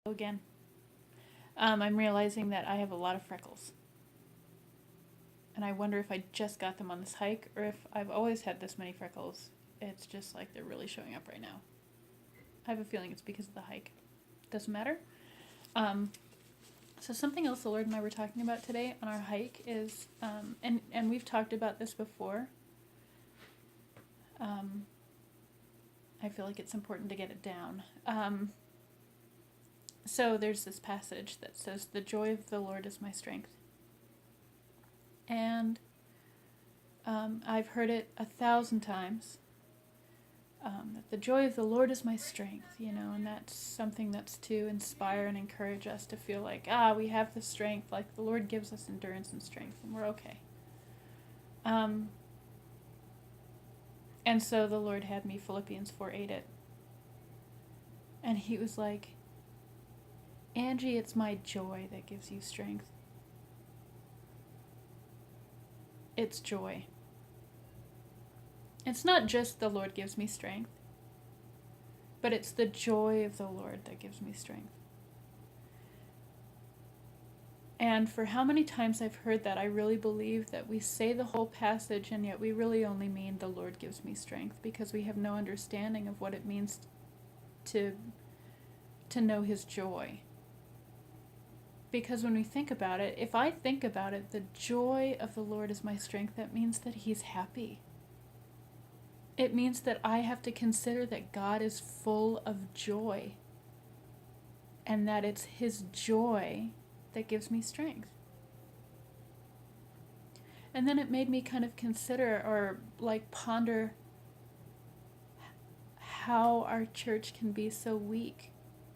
Again. I'm realizing that I have a lot of freckles. And I wonder if I just got them on this hike or if I've always had this many freckles. It's just like they're really showing up right now. I have a feeling it's because of the hike. Doesn't matter. Um, so something else the Lord and I were talking about today on our hike is, and we've talked about this before. I feel like it's important to get it down. So there's this passage that says, "The joy of the Lord is my strength." And I've heard it 1,000 times. That the joy of the Lord is my strength, and that's something that's to inspire and encourage us to feel like, we have the strength, like the Lord gives us endurance and strength, and we're okay. And so the Lord had me Philippians 4:8 it. And he was like, "Angie, it's my joy that gives you strength. It's joy. It's not just the Lord gives me strength, but it's the joy of the Lord that gives me strength." And for how many times I've heard that, I really believe that we say the whole passage and yet we really only mean the Lord gives me strength, because we have no understanding of what it means to know his joy. Because when we think about it, if I think about it, the joy of the Lord is my strength, that means that he's happy. It means that I have to consider that God is full of joy, and that it's his joy that gives me strength. And then it made me kind of consider or like ponder how our church can be so weak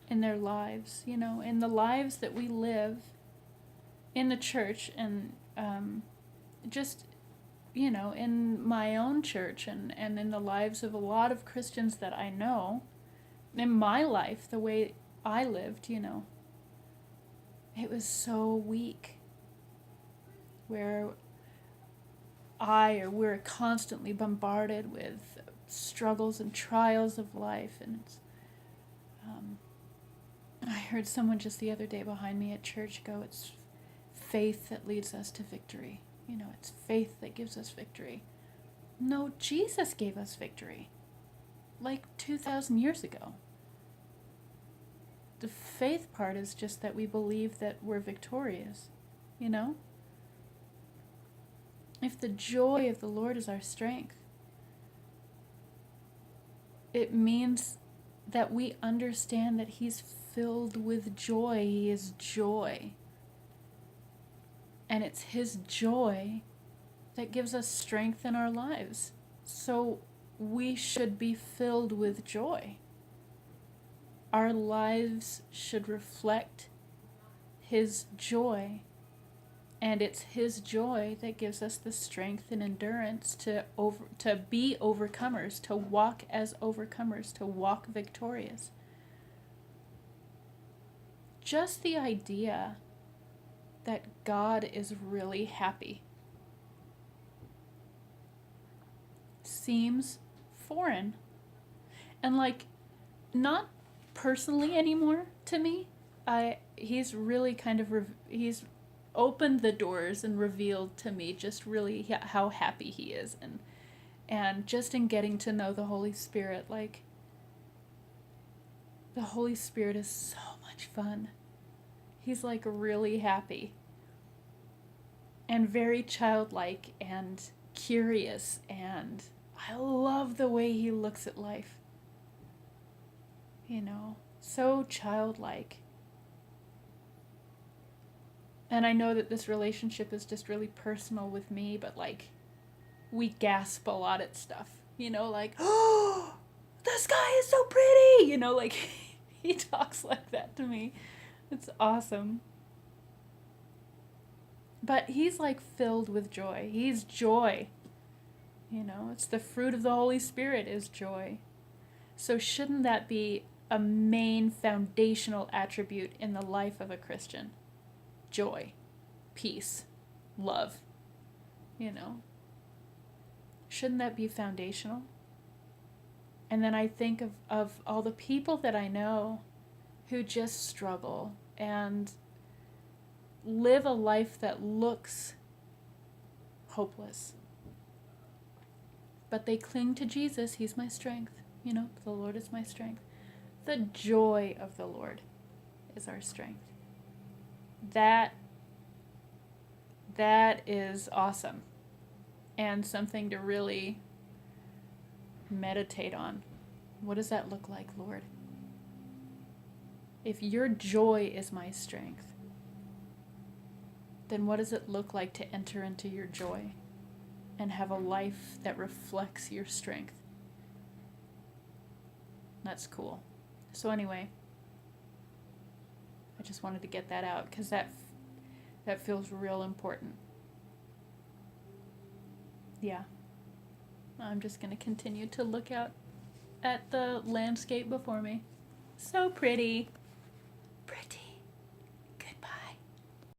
in their lives, in the lives that we live in the church, and just, in my own church, and in the lives of a lot of Christians that I know, in my life, the way I lived, it was so weak, where we're constantly bombarded with struggles and trials of life. And I heard someone just the other day behind me at church go, "It's faith that leads us to victory. It's faith that gives us victory." No, Jesus gave us victory, like 2,000 years ago. The faith part is just that we believe that we're victorious, If the joy of the Lord is our strength, it means that we understand that he's filled with joy. He is joy. And it's his joy that gives us strength in our lives. So we should be filled with joy. Our lives should reflect his joy. And it's his joy that gives us the strength and endurance to be overcomers, to walk as overcomers, to walk victorious. Just the idea that God is really happy seems foreign. And not personally anymore to me. He's really kind of, he's opened the doors and revealed to me just really how happy he is, and just in getting to know the Holy Spirit, the Holy Spirit is so much fun. He's really happy and very childlike and curious, and I love the way he looks at life. So childlike. And I know that this relationship is just really personal with me, but we gasp a lot at stuff, "Oh, the sky is so pretty," he talks like that to me. It's awesome. But he's filled with joy. He's joy. It's the fruit of the Holy Spirit is joy. So shouldn't that be a main foundational attribute in the life of a Christian? Joy, peace, love, Shouldn't that be foundational? And then I think of all the people that I know who just struggle and live a life that looks hopeless. But they cling to Jesus. He's my strength. The Lord is my strength. The joy of the Lord is our strength. That is awesome and something to really meditate on. What does that look like, Lord? If your joy is my strength, then what does it look like to enter into your joy and have a life that reflects your strength? That's cool. So anyway, I just wanted to get that out because that feels real important. Yeah. I'm just going to continue to look out at the landscape before me. So pretty.